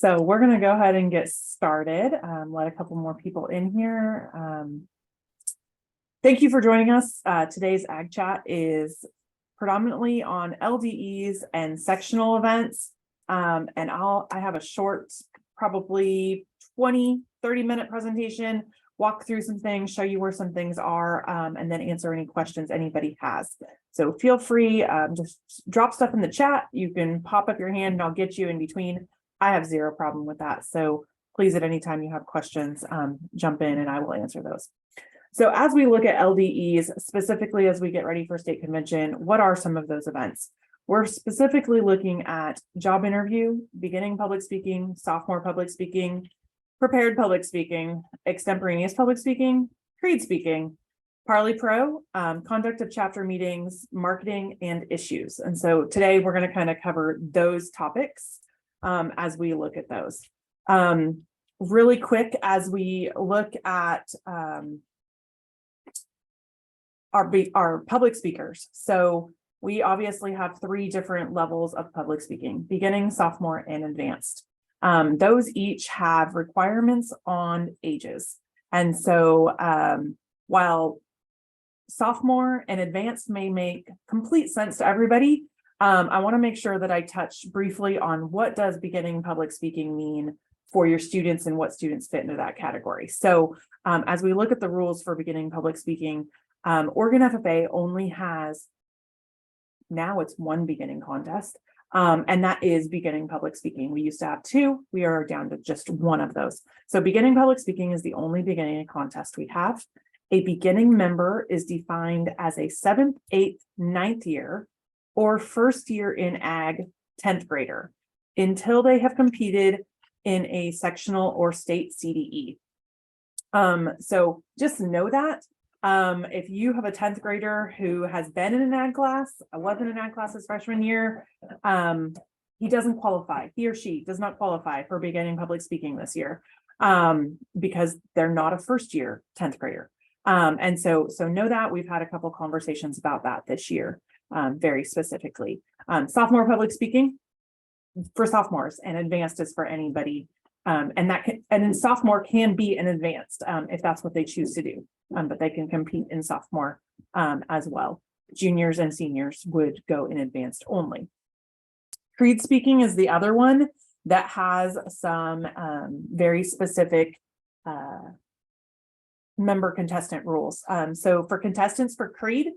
So we're going to go ahead and get started. Let a couple more people in here. Thank you for joining us. Today's Ag Chat is predominantly on LDEs and sectional events. And I have a short, probably 20-30 minute presentation, walk through some things, show you where some things are, and then answer any questions anybody has. So feel free, just drop stuff in the chat. You can pop up your hand and I'll get you in between. I have zero problem with that. So please, at any time you have questions, jump in and I will answer those. So as we look at LDEs, specifically as we get ready for state convention, what are some of those events? We're specifically looking at job interview, beginning public speaking, sophomore public speaking, prepared public speaking, extemporaneous public speaking, creed speaking, Parley Pro, conduct of chapter meetings, marketing, and issues. And so today we're going to kind of cover those topics as we look at those. Really quick, as we look at our public speakers. So we obviously have 3 different levels of public speaking: beginning, sophomore, and advanced. Those each have requirements on ages. And so while sophomore and advanced may make complete sense to everybody, I want to make sure that I touch briefly on what does beginning public speaking mean for your students and what students fit into that category. So as we look at the rules for beginning public speaking, Oregon FFA only has, now it's 1 beginning contest, and that is beginning public speaking. We used to have 2, we are down to just 1 of those. So beginning public speaking is the only beginning contest we have. A beginning member is defined as a 7th, 8th, 9th year or first year in ag 10th grader until they have competed in a sectional or state CDE. So just know that if you have a 10th grader who has been in an ag class, was in an ag class his freshman year, he doesn't qualify. He or she does not qualify for beginning public speaking this year because they're not a first year 10th grader. And so know that. We've had a couple conversations about that this year, very specifically. Sophomore public speaking for sophomores, and advanced is for anybody. And then sophomore can be an advanced if that's what they choose to do. But they can compete in sophomore as well. Juniors and seniors would go in advanced only. Creed speaking is the other one that has some very specific member contestant rules. So for contestants for creed,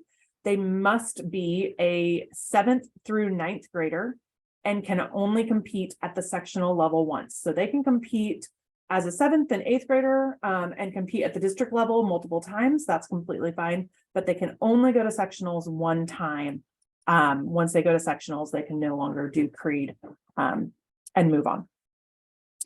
they must be a 7th through 9th grader and can only compete at the sectional level once. So they can compete as a 7th and 8th grader and compete at the district level multiple times. That's completely fine, but they can only go to sectionals 1 time. Once they go to sectionals, they can no longer do creed and move on.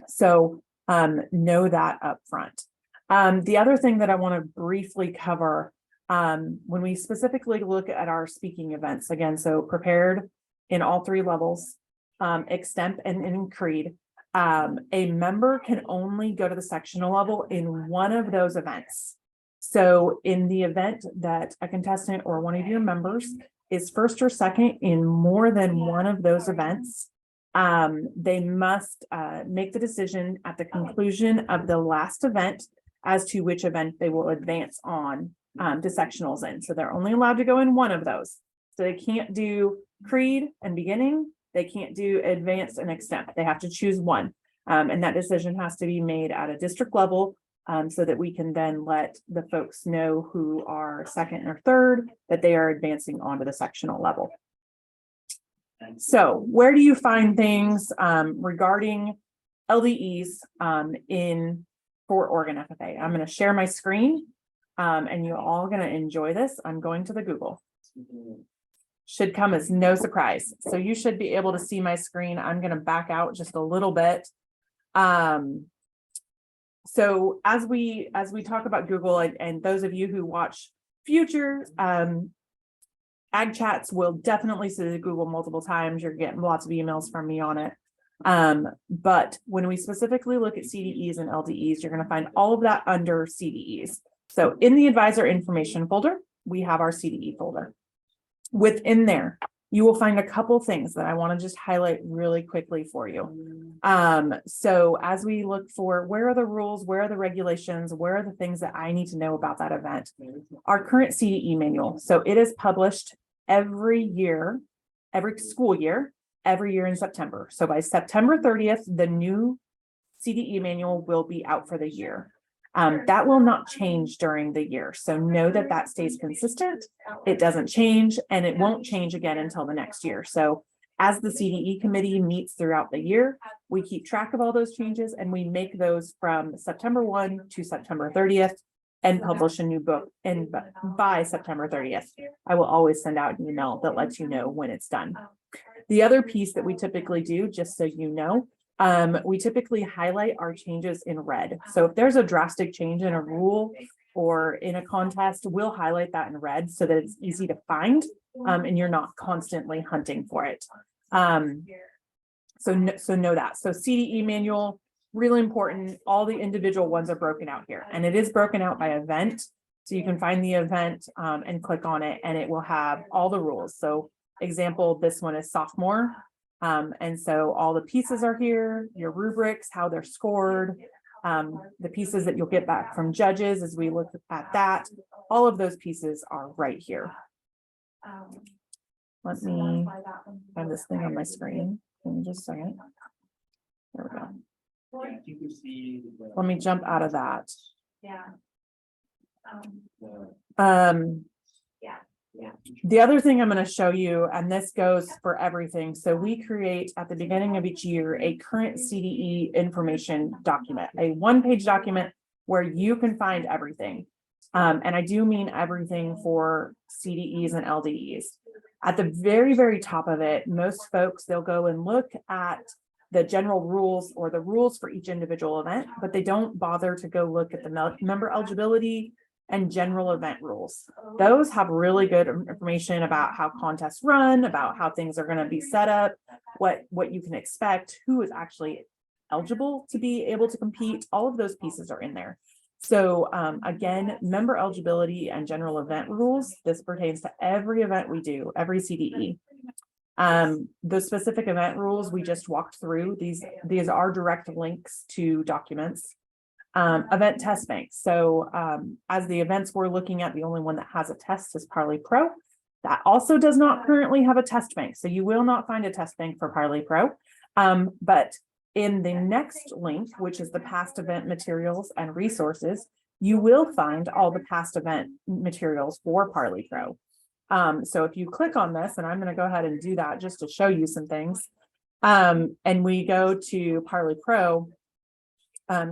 So know that up front. The other thing that I want to briefly cover when we specifically look at our speaking events, again, so prepared in all 3 levels, extemp and in creed, a member can only go to the sectional level in 1 of those events. So in the event that a contestant or one of your members is 1st or 2nd in more than 1 of those events, they must make the decision at the conclusion of the last event as to which event they will advance on to sectionals in. So they're only allowed to go in 1 of those. So they can't do creed and beginning. They can't do advanced and extemp. They have to choose 1. And that decision has to be made at a district level so that we can then let the folks know who are 2nd or 3rd that they are advancing onto the sectional level. So where do you find things regarding LDEs for Oregon FFA? I'm going to share my screen and you're all going to enjoy this. I'm going to the Google. Should come as no surprise. So you should be able to see my screen. I'm going to back out just a little bit. So as we talk about Google, and those of you who watch future ag chats will definitely see the Google multiple times. You're getting lots of emails from me on it. But when we specifically look at CDEs and LDEs, you're going to find all of that under CDEs. So in the advisor information folder, we have our CDE folder. Within there, you will find a couple things that I want to just highlight really quickly for you. So as we look for where are the rules, where are the regulations, where are the things that I need to know about that event? Our current CDE manual. So it is published every year, every school year, every year in September. So by September 30th, the new CDE manual will be out for the year. That will not change during the year. So know that that stays consistent. It doesn't change, and it won't change again until the next year. So as the CDE committee meets throughout the year, we keep track of all those changes, and we make those from September 1 to September 30th and publish a new book. And by September 30th, I will always send out an email that lets you know when it's done. The other piece that we typically do, just so you know, we typically highlight our changes in red. So if there's a drastic change in a rule or in a contest, we'll highlight that in red so that it's easy to find, and you're not constantly hunting for it. So know that. So CDE manual, really important. All the individual ones are broken out here, and it is broken out by event. So you can find the event and click on it, and it will have all the rules. So example, this one is sophomore. And so all the pieces are here, your rubrics, how they're scored, the pieces that you'll get back from judges as we look at that. All of those pieces are right here. Let me find this thing on my screen. Give me just a second. There we go. Let me jump out of that. The other thing I'm going to show you, and this goes for everything. So we create at the beginning of each year a current CDE information document, a one-page document where you can find everything. And I do mean everything for CDEs and LDEs. At the very, very top of it, most folks, they'll go and look at the general rules or the rules for each individual event, but they don't bother to go look at the member eligibility and general event rules. Those have really good information about how contests run, about how things are going to be set up, what you can expect, who is actually eligible to be able to compete. All of those pieces are in there. So again, member eligibility and general event rules, this pertains to every event we do, every CDE. The specific event rules we just walked through, these are direct links to documents. Event test banks. So as the events we're looking at, the only one that has a test is Parley Pro. That also does not currently have a test bank. So you will not find a test bank for Parley Pro. But in the next link, which is the past event materials and resources, you will find all the past event materials for Parley Pro. So if you click on this, and I'm going to go ahead and do that just to show you some things, and we go to Parley Pro,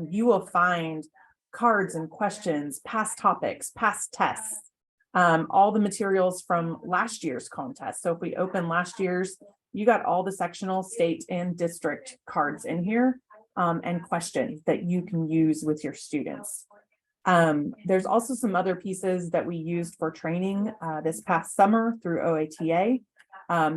you will find cards and questions, past topics, past tests, all the materials from last year's contest. So if we open last year's, you got all the sectional, state, and district cards in here, and questions that you can use with your students. There's also some other pieces that we used for training this past summer through OATA.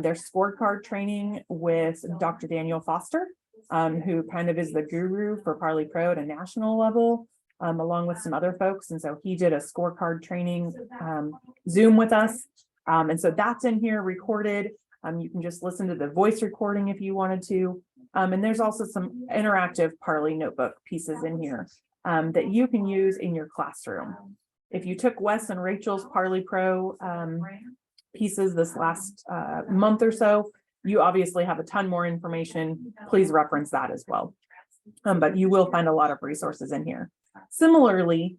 There's scorecard training with Dr. Daniel Foster, who kind of is the guru for Parley Pro at a national level, along with some other folks. And so he did a scorecard training Zoom with us. And so that's in here recorded. You can just listen to the voice recording if you wanted to. And there's also some interactive Parley notebook pieces in here that you can use in your classroom. If you took Wes and Rachel's Parley Pro pieces this last month or so, you obviously have a ton more information. Please reference that as well. But you will find a lot of resources in here. Similarly,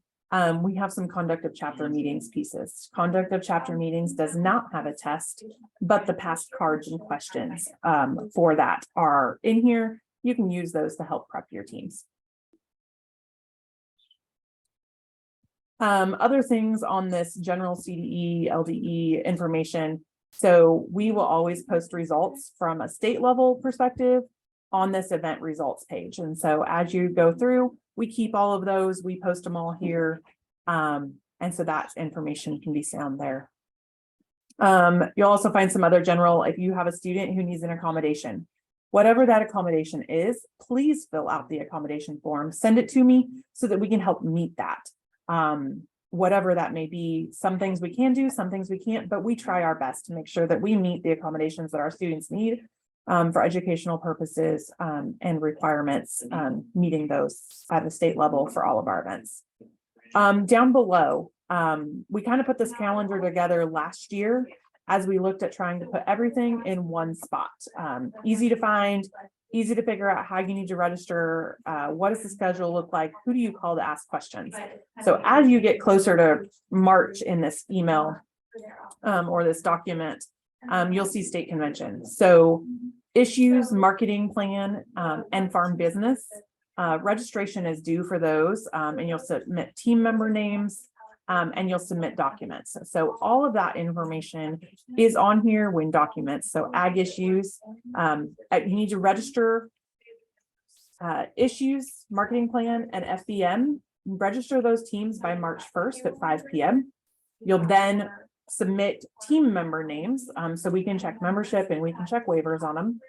we have some conduct of chapter meetings pieces. Conduct of chapter meetings does not have a test, but the past cards and questions for that are in here. You can use those to help prep your teams. Other things on this general CDE, LDE information. So we will always post results from a state level perspective on this event results page. And so as you go through, we keep all of those, we post them all here. And so that information can be found there. You'll also find some other general, if you have a student who needs an accommodation, whatever that accommodation is, please fill out the accommodation form, send it to me so that we can help meet that. whatever that may be. Some things we can do, some things we can't, but we try our best to make sure that we meet the accommodations that our students need for educational purposes and requirements, meeting those at the state level for all of our events. Down below, we kind of put this calendar together last year as we looked at trying to put everything in one spot. Easy to find, easy to figure out how you need to register, what does the schedule look like, who do you call to ask questions. So as you get closer to March in this email or this document, you'll see state convention. So issues, marketing plan, and farm business, registration is due for those, and you'll submit team member names, and you'll submit documents. So all of that information is on here when documents. So ag issues, you need to register issues, marketing plan, and FBM. Register those teams by March 1st at 5 p.m. You'll then submit team member names, so we can check membership and we can check waivers on them,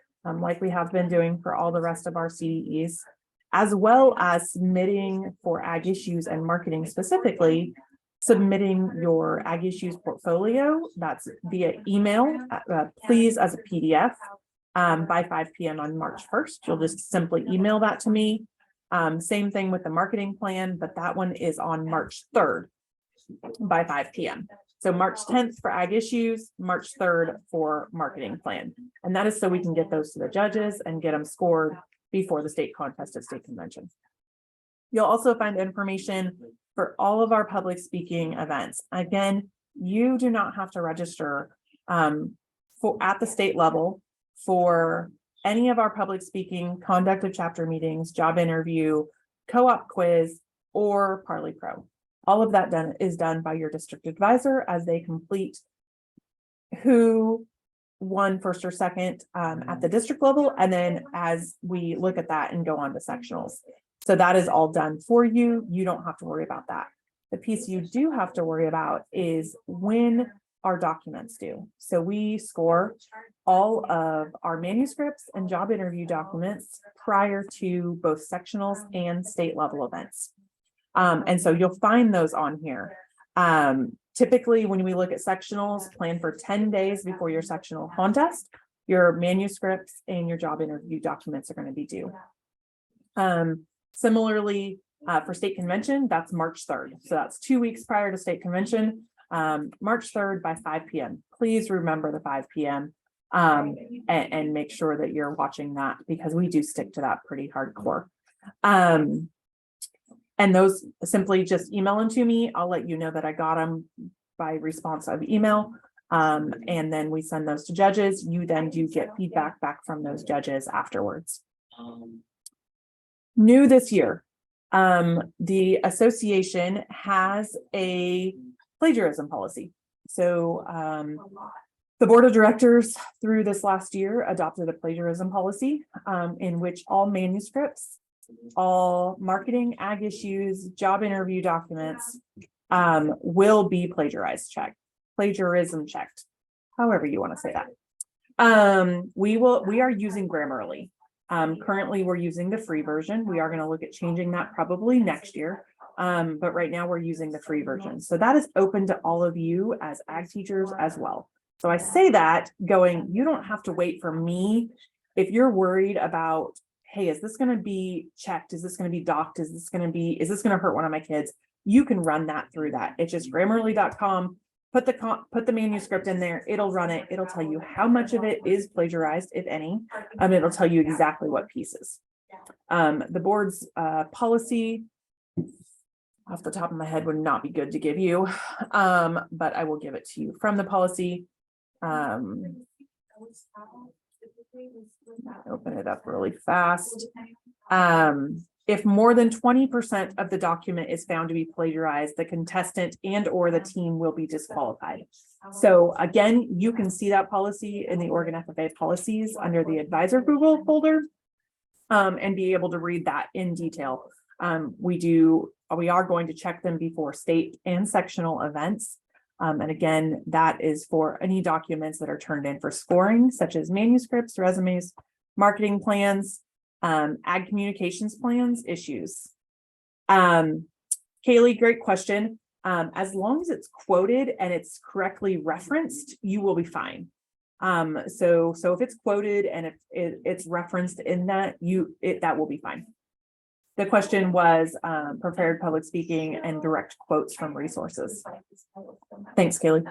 like we have been doing for all the rest of our CDEs, as well as submitting for ag issues and marketing specifically, submitting your ag issues portfolio. That's via email, please, as a PDF by 5 p.m. on March 1st. You'll just simply email that to me. Same thing with the marketing plan, but that one is on March 3rd by 5 p.m. So March 10th for ag issues, March 3rd for marketing plan. And that is so we can get those to the judges and get them scored before the state contest at state convention. You'll also find information for all of our public speaking events. Again, you do not have to register at the state level for any of our public speaking, conduct of chapter meetings, job interview, co-op quiz, or Parley Pro. All of that is done by your district advisor as they complete who won first or second at the district level, and then as we look at that and go on to sectionals. So that is all done for you. You don't have to worry about that. The piece you do have to worry about is when our documents due. So we score all of our manuscripts and job interview documents prior to both sectionals and state level events. And so you'll find those on here. Typically, when we look at sectionals, plan for 10 days before your sectional contest, your manuscripts and your job interview documents are going to be due. Similarly, for state convention, that's March 3rd. So that's 2 weeks prior to state convention, March 3rd by 5 p.m. Please remember the 5 p.m. And make sure that you're watching that because we do stick to that pretty hardcore. And those simply just email them to me. I'll let you know that I got them by response of email. And then we send those to judges. You then do get feedback back from those judges afterwards. New this year, the association has a plagiarism policy. So the board of directors through this last year adopted a plagiarism policy in which all manuscripts, all marketing, ag issues, job interview documents will be plagiarism checked, however you want to say that. We are using Grammarly. Currently we're using the free version. We are going to look at changing that probably next year. But right now we're using the free version. So that is open to all of you as ag teachers as well. So I say that going, you don't have to wait for me. If you're worried about, hey, is this going to be checked? Is this going to be docked? Is this going to hurt one of my kids? You can run that through that. It's just grammarly.com. Put the manuscript in there. It'll run it. It'll tell you how much of it is plagiarized, if any. It'll tell you exactly what pieces. The board's policy, off the top of my head, would not be good to give you, but I will give it to you from the policy. Open it up really fast. If more than 20% of the document is found to be plagiarized, the contestant and or the team will be disqualified. So again, you can see that policy in the Oregon FFA policies under the advisor Google folder and be able to read that in detail. We are going to check them before state and sectional events. And again, that is for any documents that are turned in for scoring, such as manuscripts, resumes, marketing plans, ag communications plans, issues. Kaylee, great question. As long as it's quoted and it's correctly referenced, you will be fine. So if it's quoted and if it's referenced in that, that will be fine. The question was prepared public speaking and direct quotes from resources. Thanks, Kaylee.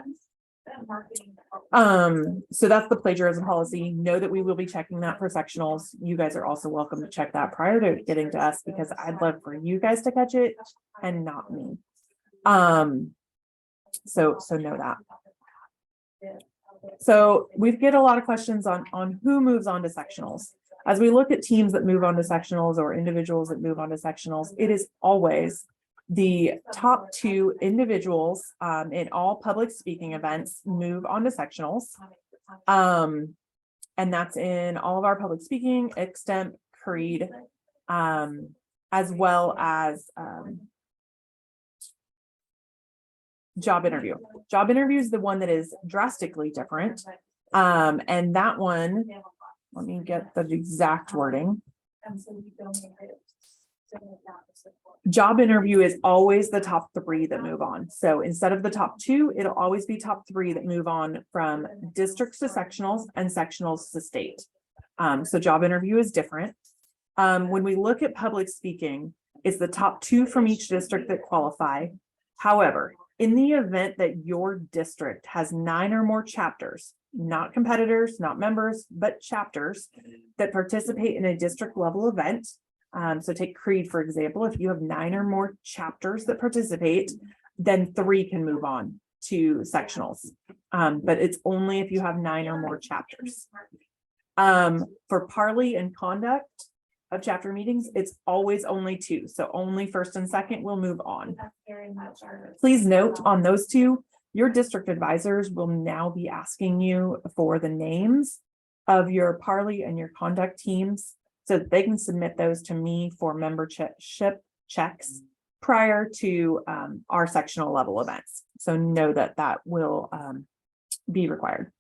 So that's the plagiarism policy. Know that we will be checking that for sectionals. You guys are also welcome to check that prior to getting to us, because I'd love for you guys to catch it and not me. So know that. So we get a lot of questions on who moves on to sectionals. As we look at teams that move on to sectionals or individuals that move on to sectionals, it is always the top 2 individuals in all public speaking events move on to sectionals. And that's in all of our public speaking, extemp, creed, as well as job interview. Job interview is the one that is drastically different. And that one, let me get the exact wording. Job interview is always the top 3 that move on. So instead of the top 2, it'll always be top 3 that move on from districts to sectionals and sectionals to state. So job interview is different. When we look at public speaking, it's the top 2 from each district that qualify. However, in the event that your district has 9 or more chapters, not competitors, not members, but chapters that participate in a district level event. So take Creed, for example. If you have 9 or more chapters that participate, then 3 can move on to sectionals. But it's only if you have 9 or more chapters. For parley and conduct of chapter meetings, it's always only 2. So only first and second will move on. Please note on those 2, your district advisors will now be asking you for the names of your parley and your conduct teams so that they can submit those to me for membership checks prior to our sectional level events. So know that that will be required.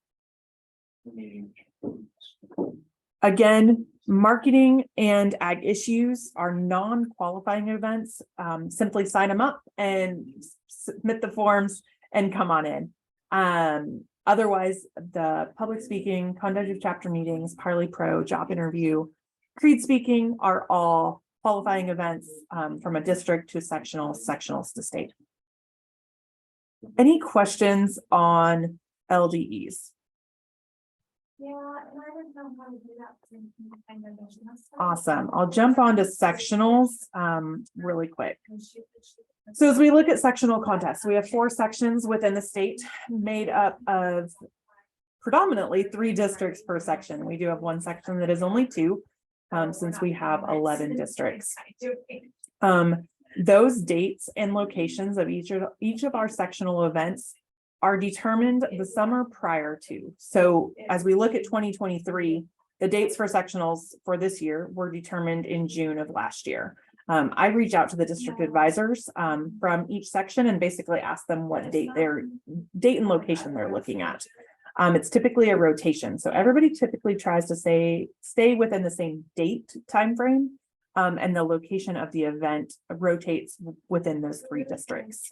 Again, marketing and ag issues are non-qualifying events. Simply sign them up and submit the forms and come on in. Otherwise, the public speaking, conduct of chapter meetings, Parley Pro, job interview, creed speaking are all qualifying events from a district to sectionals to state. Any questions on LDEs? Yeah, and I didn't know how to do that. Awesome. I'll jump on to sectionals really quick. So as we look at sectional contests, we have 4 sections within the state made up of predominantly 3 districts per section. We do have 1 section that is only 2 since we have 11 districts. Those dates and locations of each of our sectional events are determined the summer prior to. So as we look at 2023, the dates for sectionals for this year were determined in June of last year. I reach out to the district advisors from each section and basically ask them what date and location they're looking at. It's typically a rotation. So everybody typically tries to stay within the same date timeframe. And the location of the event rotates within those 3 districts.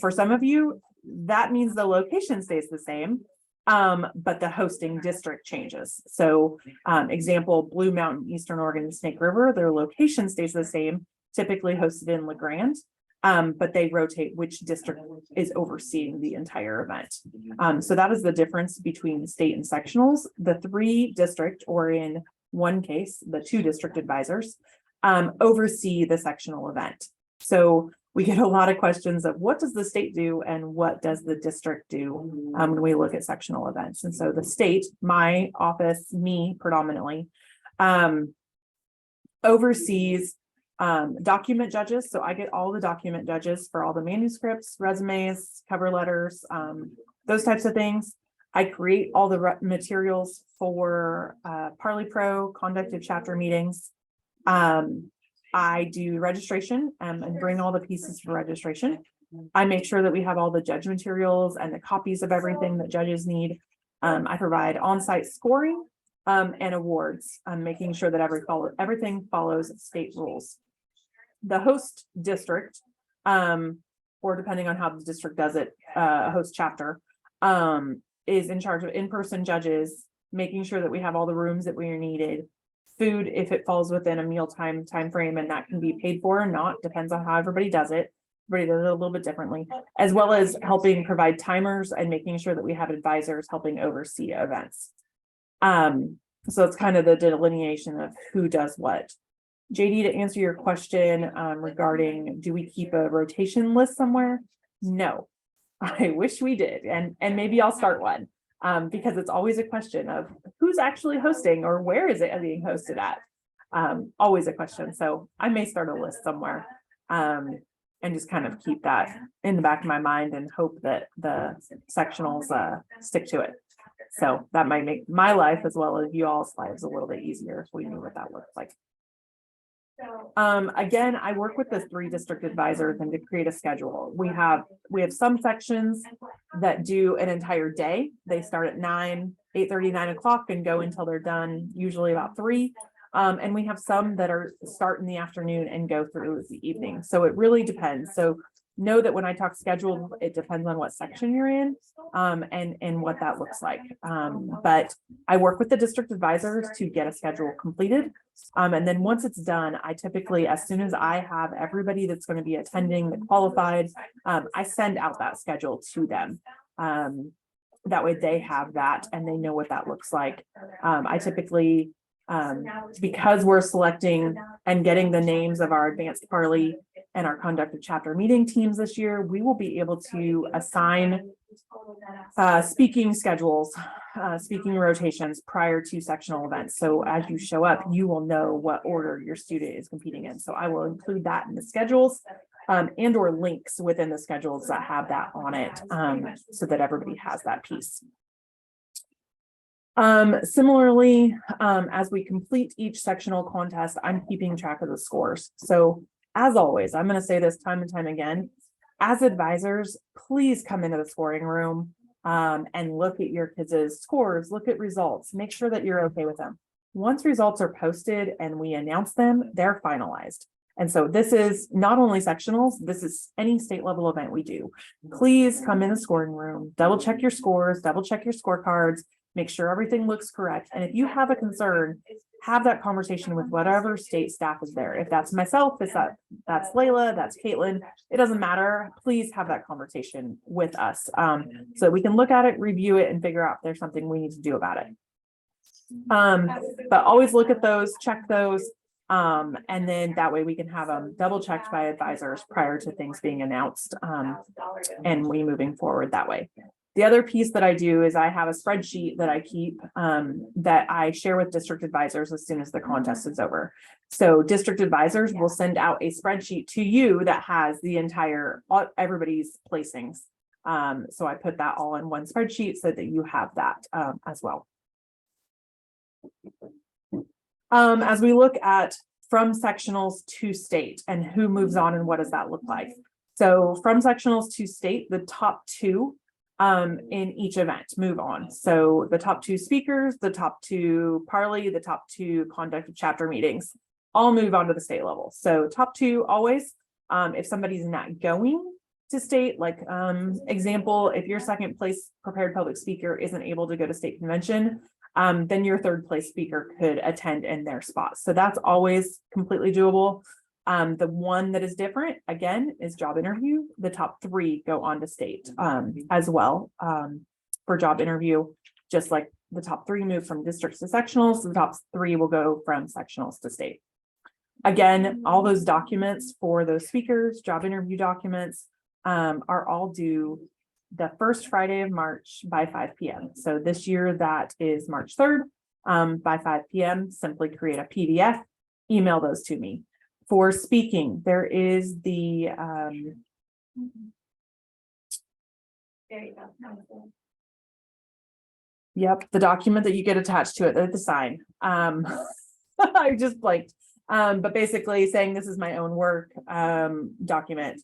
For some of you, that means the location stays the same, but the hosting district changes. So example, Blue Mountain, Eastern Oregon, and Snake River, their location stays the same, typically hosted in La Grande, but they rotate which district is overseeing the entire event. So that is the difference between state and sectionals. The 3 district, or in one case, the 2 district advisors, oversee the sectional event. So we get a lot of questions of what does the state do and what does the district do when we look at sectional events. And so the state, my office, me predominantly, oversees document judges. So I get all the document judges for all the manuscripts, resumes, cover letters, those types of things. I create all the materials for Parley Pro, conduct of chapter meetings. I do registration and bring all the pieces for registration. I make sure that we have all the judge materials and the copies of everything that judges need. I provide on-site scoring and awards, making sure that everything follows state rules. The host district or depending on how the district does it, host chapter, is in charge of in-person judges, making sure that we have all the rooms that we are needed, food if it falls within a mealtime time frame, and that can be paid for or not, depends on how everybody does it. Everybody does it a little bit differently, as well as helping provide timers and making sure that we have advisors helping oversee events. So it's kind of the delineation of who does what. JD, to answer your question regarding, do we keep a rotation list somewhere? No, I wish we did, and maybe I'll start one, because it's always a question of who's actually hosting or where is it being hosted at. Always a question. So I may start a list somewhere, and just kind of keep that in the back of my mind and hope that the sectionals stick to it. So that might make my life as well as you all's lives a little bit easier if we knew what that looks like. Again, I work with the 3 district advisors and to create a schedule. We have some sections that do an entire day. They start at 8:30, 9 o'clock and go until they're done, usually about 3. And we have some that start in the afternoon and go through the evening. So it really depends. So know that when I talk schedule, it depends on what section you're in, and what that looks like. But I work with the district advisors to get a schedule completed. And then once it's done, I typically, as soon as I have everybody that's going to be attending that qualified, I send out that schedule to them. That way they have that and they know what that looks like. I typically, because we're selecting and getting the names of our advanced parley and our conduct of chapter meeting teams this year, we will be able to assign speaking schedules, speaking rotations prior to sectional events. So as you show up, you will know what order your student is competing in. So I will include that in the schedules, and or links within the schedules that have that on it, so that everybody has that piece. Similarly, as we complete each sectional contest, I'm keeping track of the scores. So as always, I'm going to say this time and time again, as advisors, please come into the scoring room, and look at your kids' scores, look at results, make sure that you're okay with them. Once results are posted and we announce them, they're finalized. And so this is not only sectionals, this is any state level event we do. Please come in the scoring room, double check your scores, double check your scorecards, make sure everything looks correct. And if you have a concern, have that conversation with whatever state staff is there. If that's myself, that's Layla, that's Caitlin, it doesn't matter. Please have that conversation with us, so we can look at it, review it, and figure out if there's something we need to do about it. But always look at those, check those, and then that way we can have them double checked by advisors prior to things being announced, and we moving forward that way. The other piece that I do is I have a spreadsheet that I keep, that I share with district advisors as soon as the contest is over. So district advisors will send out a spreadsheet to you that has the entire, everybody's placings. So I put that all in one spreadsheet so that you have that as well. As we look at from sectionals to state and who moves on and what does that look like? So from sectionals to state, the top 2 in each event move on. So the top 2 speakers, the top 2 parley, the top 2 conduct of chapter meetings, all move on to the state level. So top 2 always, if somebody's not going to state, like example, if your second place prepared public speaker isn't able to go to state convention, then your third place speaker could attend in their spot. So that's always completely doable. The one that is different, again, is job interview. The top 3 go on to state as well for job interview, just like the top 3 move from districts to sectionals, the top 3 will go from sectionals to state. Again, all those documents for those speakers, job interview documents, are all due the first Friday of March by 5 p.m. So this year that is March 3rd, by 5 p.m. Simply create a PDF, email those to me. For speaking, there is the There you go. yep, the document that you get attached to it, the sign. I just blanked. But basically saying this is my own work document.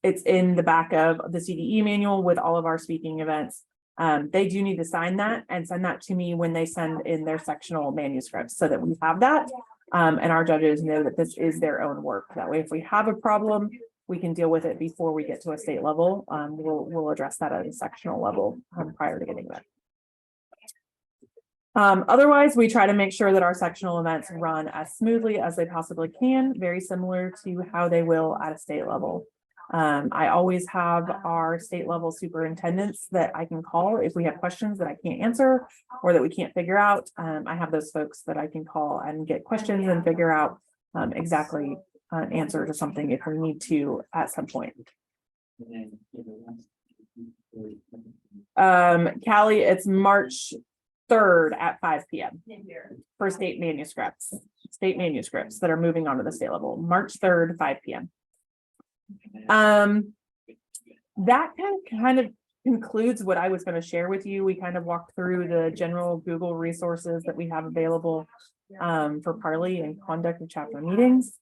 It's in the back of the CDE manual with all of our speaking events. They do need to sign that and send that to me when they send in their sectional manuscripts so that we have that. And our judges know that this is their own work. That way, if we have a problem, we can deal with it before we get to a state level. We'll address that at a sectional level prior to getting there. Otherwise, we try to make sure that our sectional events run as smoothly as they possibly can, very similar to how they will at a state level. I always have our state level superintendents that I can call if we have questions that I can't answer or that we can't figure out. I have those folks that I can call and get questions and figure out exactly an answer to something if we need to at some point. Callie, it's March 3rd at 5 p.m. for state manuscripts that are moving on to the state level. March 3rd, 5 p.m. That kind of concludes what I was going to share with you. We kind of walked through the general Google resources that we have available for Parley and conduct of chapter meetings.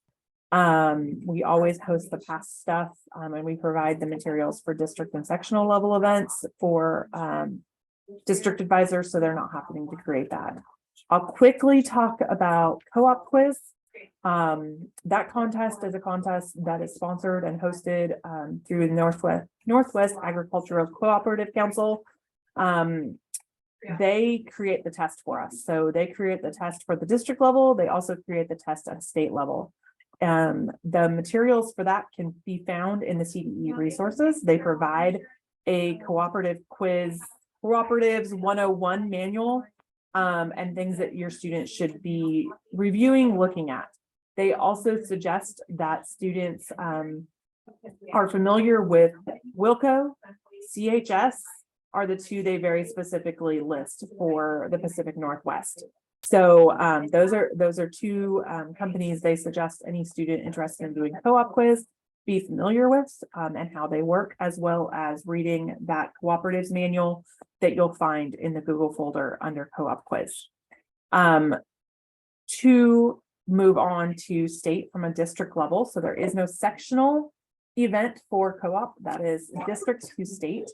We always post the past stuff, and we provide the materials for district and sectional level events for district advisors, so they're not having to create that. I'll quickly talk about co-op quiz. That contest is a contest that is sponsored and hosted through the Northwest Agricultural Cooperative Council. They create the test for us. So they create the test for the district level. They also create the test at state level. The materials for that can be found in the CDE resources. They provide a cooperative quiz, Cooperatives 101 manual, and things that your students should be reviewing, looking at. They also suggest that students are familiar with Wilco, CHS are the two they very specifically list for the Pacific Northwest. So those are two companies they suggest any student interested in doing co-op quiz be familiar with and how they work, as well as reading that cooperatives manual that you'll find in the Google folder under co-op quiz. To move on to state from a district level. So there is no sectional event for co-op, that is district to state.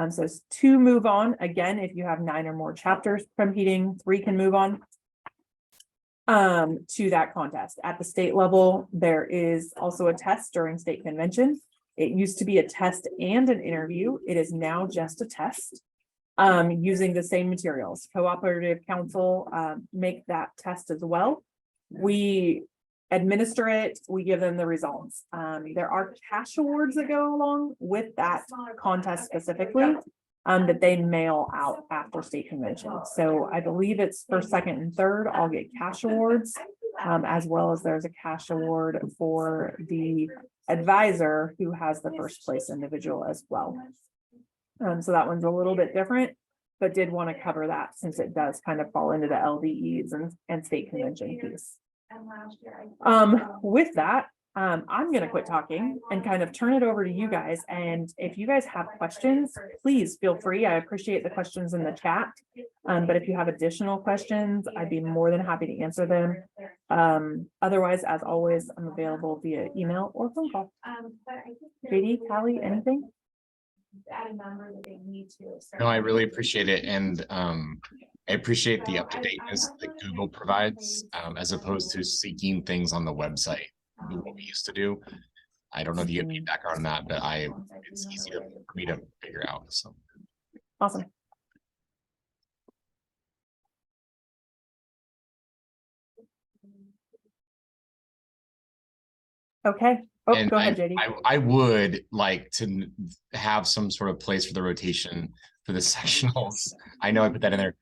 So to move on, again, if you have 9 or more chapters competing, 3 can move on to that contest. At the state level, there is also a test during state convention. It used to be a test and an interview. It is now just a test using the same materials. Cooperative Council make that test as well. We administer it, we give them the results. There are cash awards that go along with that contest specifically that they mail out after state convention. So I believe it's first, second, and third, I'll get cash awards, as well as there's a cash award for the advisor who has the first place individual as well. So that one's a little bit different, but did want to cover that since it does kind of fall into the LDEs and state convention piece. With that, I'm going to quit talking and kind of turn it over to you guys. And if you guys have questions, please feel free. I appreciate the questions in the chat. But if you have additional questions, I'd be more than happy to answer them. Otherwise, as always, I'm available via email or phone call. JD, Callie, anything? No, I really appreciate it. And I appreciate the up-to-dateness that Google provides, as opposed to seeking things on the website, what we used to do. I don't know if you get any background on that, but it's easy for me to figure out. So awesome. Okay. Oh, and go ahead, JD. I would like to have some sort of place for the rotation for the sectionals. I know I put that in there.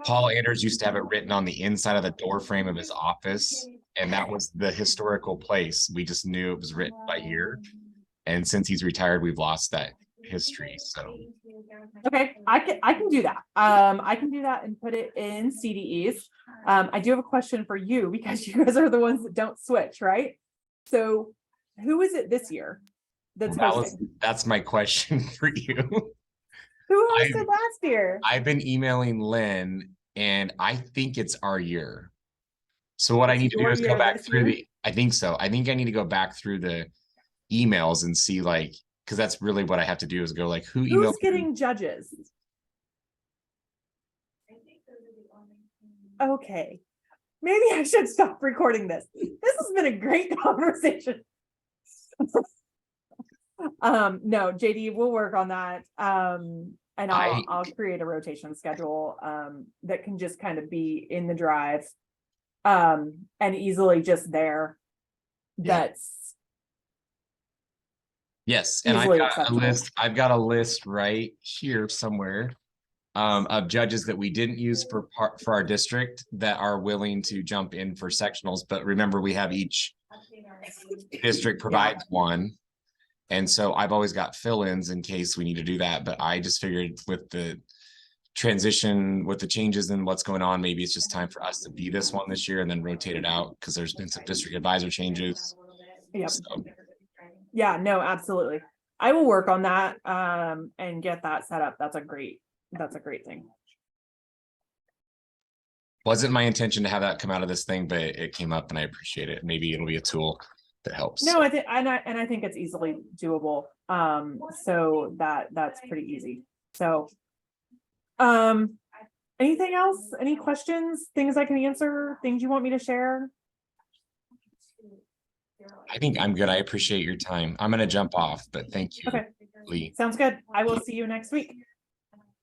Paul Anders used to have it written on the inside of the door frame of his office, and that was the historical place. We just knew it was written by ear. And since he's retired, we've lost that history. So okay, I can do that. I can do that and put it in CDEs. I do have a question for you because you guys are the ones that don't switch, right? So who is it this year that's hosting? That's my question for you. Who hosted last year? I've been emailing Lynn, and I think it's our year. So what I need to do is go back through I think so. I think I need to go back through the emails and see, like, because that's really what I have to do is go like, who's getting judges? Okay. Maybe I should stop recording this. This has been a great conversation. No, JD, we'll work on that. And I'll create a rotation schedule, that can just kind of be in the drive. And easily just there. Yeah. That's Yes, and easily I've got a list right here somewhere. Of judges that we didn't use for our district that are willing to jump in for sectionals, but remember, we have each district provides one. And so I've always got fill-ins in case we need to do that, but I just figured with the transition, with the changes and what's going on, maybe it's just time for us to be this one this year and then rotate it out, because there's been some district advisor changes. Yep. So, Yeah, no, absolutely. I will work on that, and get that set up. That's a great thing. wasn't my intention to have that come out of this thing, but it came up and I appreciate it. Maybe it'll be a tool that helps. No, I think, and I think it's easily doable. So that's pretty easy. So, anything else? Any questions? Things I can answer? Things you want me to share? I think I'm good. I appreciate your time. I'm gonna jump off, but thank you, Okay, Lee. sounds good. I will see you next week.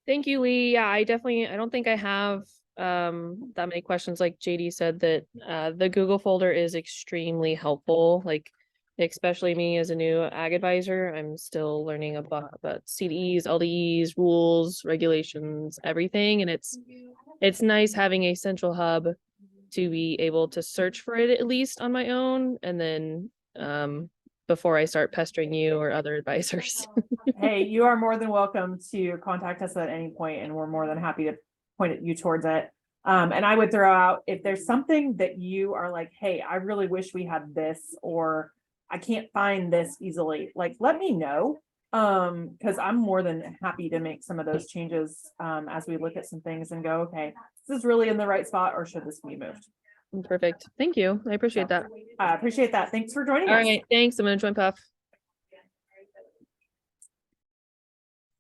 Thank you, Lee. Yeah, I don't think I have that many questions. Like JD said, that the Google folder is extremely helpful. Like, especially me as a new ag advisor, I'm still learning about CDEs, LDEs, rules, regulations, everything. And it's nice having a central hub to be able to search for it at least on my own, and then before I start pestering you or other advisors. Hey, you are more than welcome to contact us at any point, and we're more than happy to point you towards it. And I would throw out, if there's something that you are like, hey, I really wish we had this, or I can't find this easily, like, let me know. Because I'm more than happy to make some of those changes as we look at some things and go, okay, this is really in the right spot, or should this be moved? Perfect. Thank you. I appreciate that. I appreciate that. Thanks for joining All us. right. Thanks. I'm going to join Puff.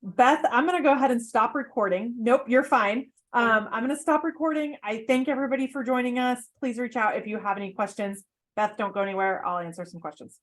Beth, I'm going to go ahead and stop recording. Nope, you're fine. I'm going to stop recording. I thank everybody for joining us. Please reach out if you have any questions. Beth, don't go anywhere. I'll answer some questions.